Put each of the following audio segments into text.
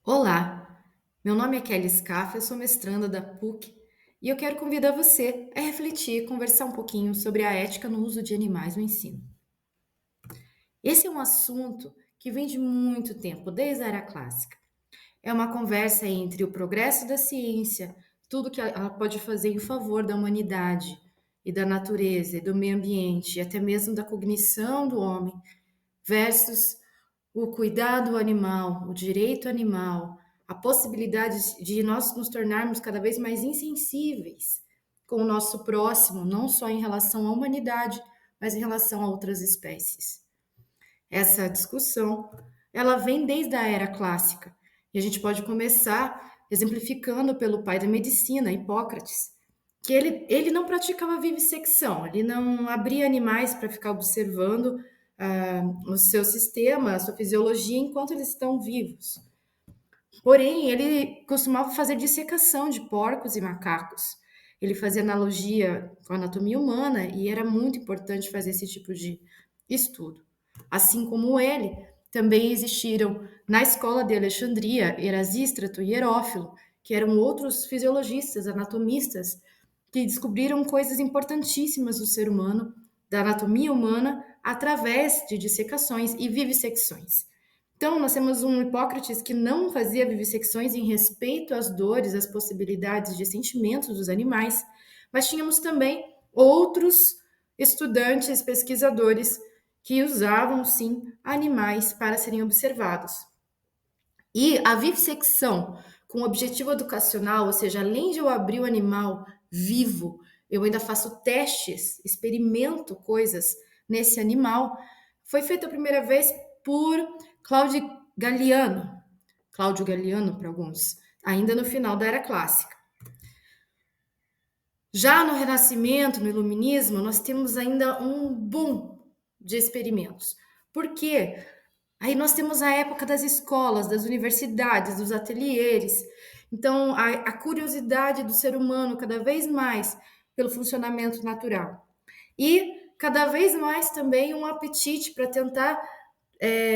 Olá, meu nome é Kelly Scaff, eu sou mestranda da PUC e eu quero convidar você a refletir e conversar um pouquinho sobre a ética no uso de animais no ensino. Esse é um assunto que vem de muito tempo, desde a era clássica. É uma conversa entre o progresso da ciência, tudo que ela pode fazer em favor da humanidade e da natureza e do meio ambiente, e até mesmo da cognição do homem, versus o cuidado animal, o direito animal, a possibilidade de nós nos tornarmos cada vez mais insensíveis com o nosso próximo, não só em relação à humanidade, mas em relação a outras espécies. Essa discussão, ela vem desde a era clássica, e a gente pode começar exemplificando pelo pai da medicina, Hipócrates, que ele não praticava vivissecção, ele não abria animais para ficar observando o seu sistema, a sua fisiologia enquanto eles estão vivos. Porém, ele costumava fazer dissecação de porcos e macacos. Ele fazia analogia com a anatomia humana e era muito importante fazer esse tipo de estudo. Assim como ele, também existiram na escola de Alexandria Erasístrato e Herófilo, que eram outros fisiologistas, anatomistas, que descobriram coisas importantíssimas do ser humano, da anatomia humana, através de dissecações e vivissecções. Então, nós temos um Hipócrates que não fazia vivissecções em respeito às dores, às possibilidades de sentimentos dos animais, mas tínhamos também outros estudantes, pesquisadores, que usavam, sim, animais para serem observados. E a vivissecção, com objetivo educacional, ou seja, além de eu abrir o animal vivo, eu ainda faço testes, experimento coisas nesse animal, foi feita a primeira vez por Cláudio Galiano, Cláudio Galiano para alguns, ainda no final da Era Clássica. Já no Renascimento, no Iluminismo, nós temos ainda um boom de experimentos. Por quê? Aí nós temos a época das escolas, das universidades, dos ateliês. Então, a curiosidade do ser humano cada vez mais pelo funcionamento natural. E cada vez mais também um apetite para tentar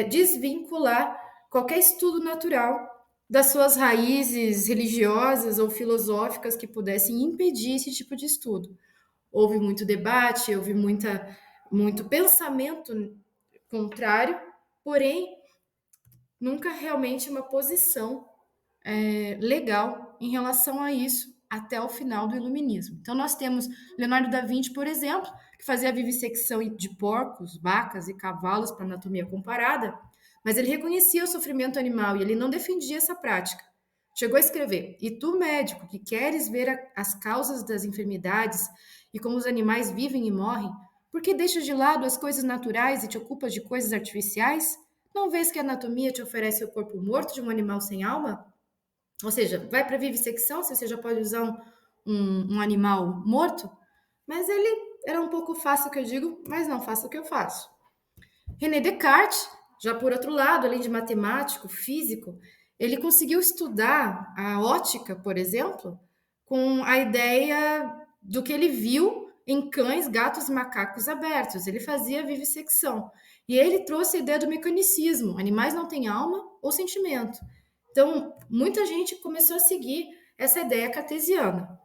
desvincular qualquer estudo natural das suas raízes religiosas ou filosóficas que pudessem impedir esse tipo de estudo. Houve muito debate, houve muito pensamento contrário, porém nunca realmente uma posição legal em relação a isso até o final do Iluminismo. Então nós temos Leonardo da Vinci, por exemplo, que fazia a vivissecção de porcos, vacas e cavalos para anatomia comparada, mas ele reconhecia o sofrimento animal e ele não defendia essa prática. Chegou a escrever: "E tu, médico, que queres ver as causas das enfermidades e como os animais vivem e morrem, por que deixas de lado as coisas naturais e te ocupas de coisas artificiais? Não vês que a anatomia te oferece o corpo morto de um animal sem alma? Ou seja, vai para vivissecção, se você já pode usar um animal morto, mas ele era um pouco fácil o que eu digo, mas não faço o que eu faço. René Descartes, já por outro lado, além de matemático, físico, ele conseguiu estudar a ótica, por exemplo, com a ideia do que ele viu em cães, gatos e macacos abertos. Ele fazia vivissecção. E ele trouxe a ideia do mecanicismo. Animais não têm alma ou sentimento. Então, muita gente começou a seguir essa ideia cartesiana.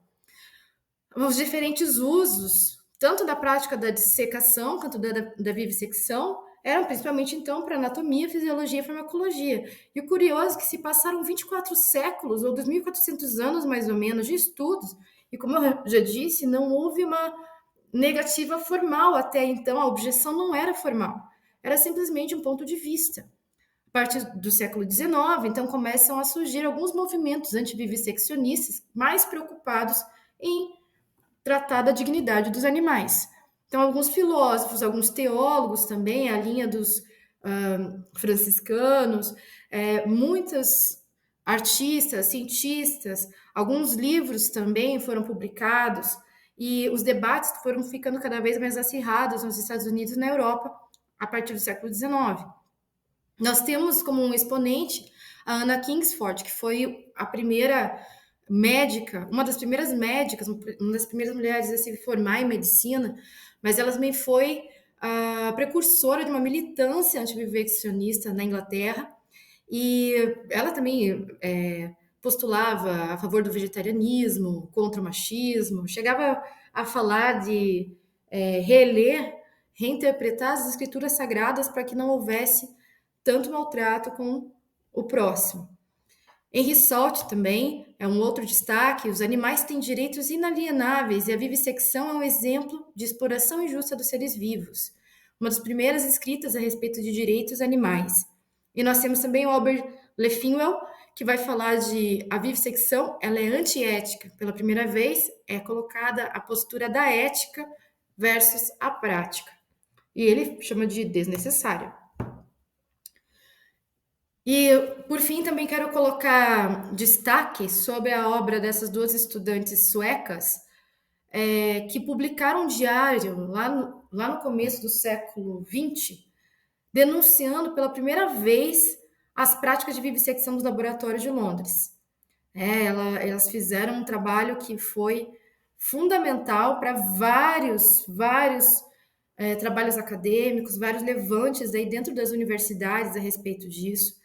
Os diferentes usos, tanto da prática da dissecação quanto da vivissecção, eram principalmente então para anatomia, fisiologia e farmacologia. E o curioso é que se passaram 24 séculos, ou 2.400 anos mais ou menos, de estudos, e como eu já disse, não houve uma negativa formal até então, a objeção não era formal, era simplesmente um ponto de vista. A partir do século XIX, então, começam a surgir alguns movimentos antivivisseccionistas mais preocupados em tratar da dignidade dos animais. Então, alguns filósofos, alguns teólogos também, a linha dos franciscanos, muitos artistas, cientistas, alguns livros também foram publicados e os debates foram ficando cada vez mais acirrados nos Estados Unidos e na Europa a partir do século XIX. Nós temos como um exponente a Anna Kingsford, que foi a primeira médica, uma das primeiras médicas, uma das primeiras mulheres a se formar em medicina, mas ela também foi a precursora de uma militância antiviveccionista na Inglaterra, E ela também postulava a favor do vegetarianismo, contra o machismo, chegava a falar de reler, reinterpretar as escrituras sagradas para que não houvesse tanto maltrato com o próximo. Henry Salt também é um outro destaque. Os animais têm direitos inalienáveis e a vivissecção é um exemplo de exploração injusta dos seres vivos. Uma das primeiras escritas a respeito de direitos animais. E nós temos também o Albert Leffinwell, que vai falar de a vivissecção, ela é antiética. Pela primeira vez é colocada a postura da ética versus a prática. E ele chama de desnecessária. E, por fim, também quero colocar destaque sobre a obra dessas duas estudantes suecas, que publicaram um diário lá no começo do século XX, denunciando pela primeira vez as práticas de vivissecção dos laboratórios de Londres. Elas fizeram um trabalho que foi fundamental para vários trabalhos acadêmicos, vários levantes aí dentro das universidades a respeito disso.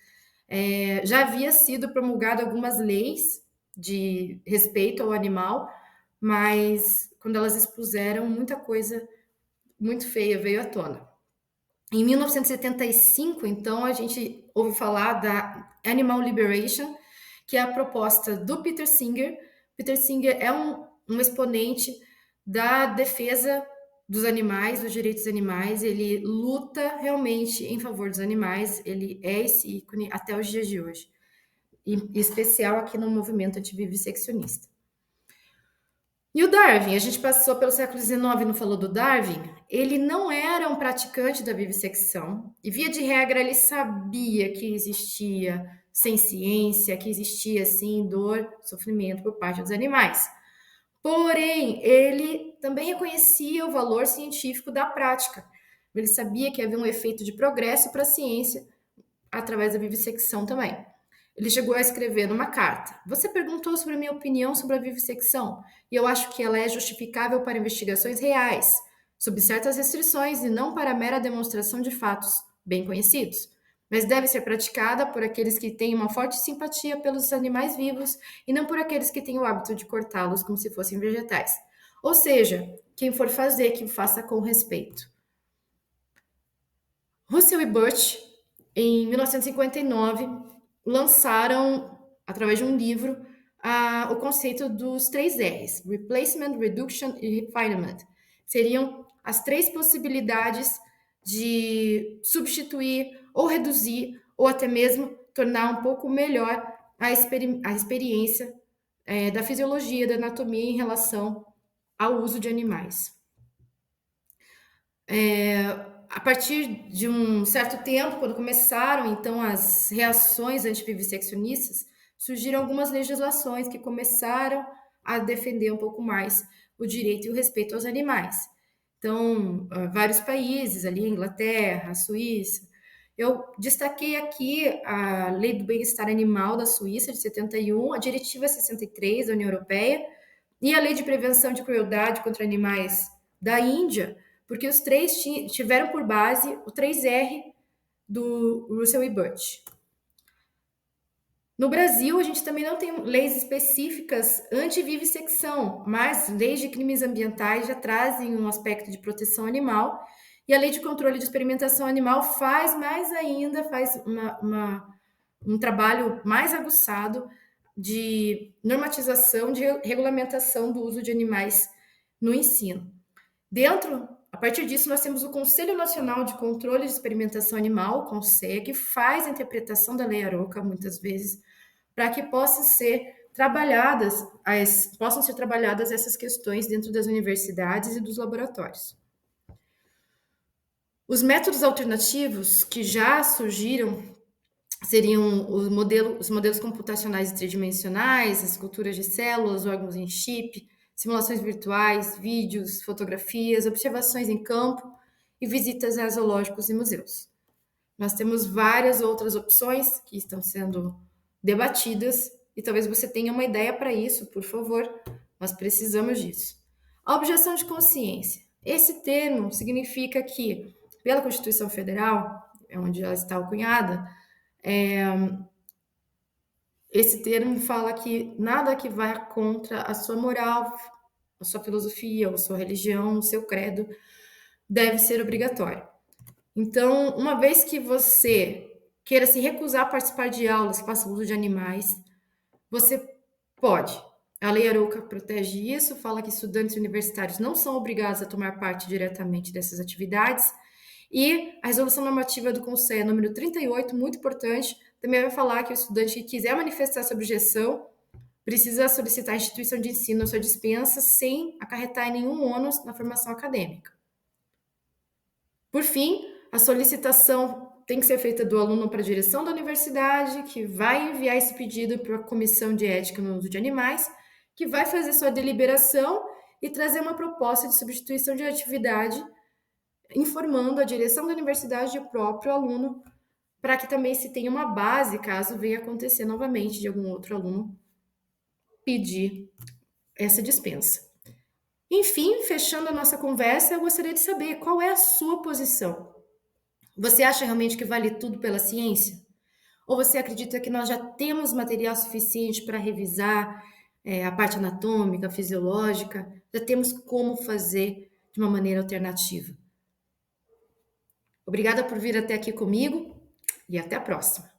Já havia sido promulgado algumas leis de respeito ao animal, mas quando elas expuseram, muita coisa muito feia veio à tona. Em 1975, então, a gente ouve falar da Animal Liberation, que é a proposta do Peter Singer. Peter Singer é um exponente da defesa dos animais, dos direitos dos animais. Ele luta realmente em favor dos animais. Ele é esse ícone até os dias de hoje, em especial aqui no movimento antivivisseccionista. E o Darwin, a gente passou pelo século XIX e não falou do Darwin. Ele não era um praticante da vivissecção e, via de regra, ele sabia que existia sem ciência, que existia, sim, dor, sofrimento por parte dos animais. Porém, ele também reconhecia o valor científico da prática. Ele sabia que havia um efeito de progresso para a ciência através da vivissecção também. Ele chegou a escrever numa carta: "Você perguntou sobre a minha opinião sobre a vivissecção, e eu acho que ela é justificável para investigações reais, sob certas restrições e não para a mera demonstração de fatos bem conhecidos. Mas deve ser praticada por aqueles que têm uma forte simpatia pelos animais vivos e não por aqueles que têm o hábito de cortá-los como se fossem vegetais. Ou seja, quem for fazer, que o faça com respeito." Russell e Birch, em 1959, lançaram, através de um livro, o conceito dos 3 R's: Replacement, Reduction e Refinement. Seriam as 3 possibilidades de substituir ou reduzir ou até mesmo tornar um pouco melhor a experiência da fisiologia, da anatomia em relação ao uso de animais. A partir de um certo tempo, quando começaram então as reações antivivisseccionistas, surgiram algumas legislações que começaram a defender um pouco mais o direito e o respeito aos animais. Então, vários países ali, Inglaterra, Suíça. Eu destaquei aqui a Lei do Bem-Estar Animal da Suíça, de 71, a Diretiva 63 da União Europeia e a Lei de Prevenção de Crueldade contra Animais da Índia, porque os 3 tiveram por base o 3R do Russell e Birch. No Brasil, a gente também não tem leis específicas anti-vivissecção, mas leis de crimes ambientais já trazem um aspecto de proteção animal, e a Lei de Controle de Experimentação Animal faz mais ainda, faz um trabalho mais aguçado de normatização, de regulamentação do uso de animais no ensino. A partir disso, nós temos o Conselho Nacional de Controle de Experimentação Animal, o CONSEG, que faz a interpretação da Lei Arouca, muitas vezes, para que possam ser trabalhadas essas questões dentro das universidades e dos laboratórios. Os métodos alternativos que já surgiram seriam os modelos computacionais tridimensionais, as culturas de células, órgãos em chip, simulações virtuais, vídeos, fotografias, observações em campo e visitas a zoológicos e museus. Nós temos várias outras opções que estão sendo debatidas e talvez você tenha uma ideia para isso, por favor, nós precisamos disso. A objeção de consciência. Esse termo significa que, pela Constituição Federal, onde ela está alcunhada, Esse termo fala que nada que vá contra a sua moral, a sua filosofia, a sua religião, o seu credo deve ser obrigatório. Então, uma vez que você queira se recusar a participar de aulas que façam uso de animais, você pode. A Lei Arouca protege isso, fala que estudantes universitários não são obrigados a tomar parte diretamente dessas atividades. E a resolução normativa do Conselho, número 38, muito importante, também vai falar que o estudante que quiser manifestar sua objeção precisa solicitar à instituição de ensino a sua dispensa sem acarretar nenhum ônus na formação acadêmica. Por fim, a solicitação tem que ser feita do aluno para a direção da universidade, que vai enviar esse pedido para a comissão de ética no uso de animais, que vai fazer sua deliberação e trazer uma proposta de substituição de atividade, informando a direção da universidade e o próprio aluno, para que também se tenha uma base caso venha acontecer novamente de algum outro aluno pedir essa dispensa. Enfim, fechando a nossa conversa, eu gostaria de saber qual é a sua posição. Você acha realmente que vale tudo pela ciência? Ou você acredita que nós já temos material suficiente para revisar a parte anatômica, fisiológica? Já temos como fazer de uma maneira alternativa? Obrigada por vir até aqui comigo e até a próxima.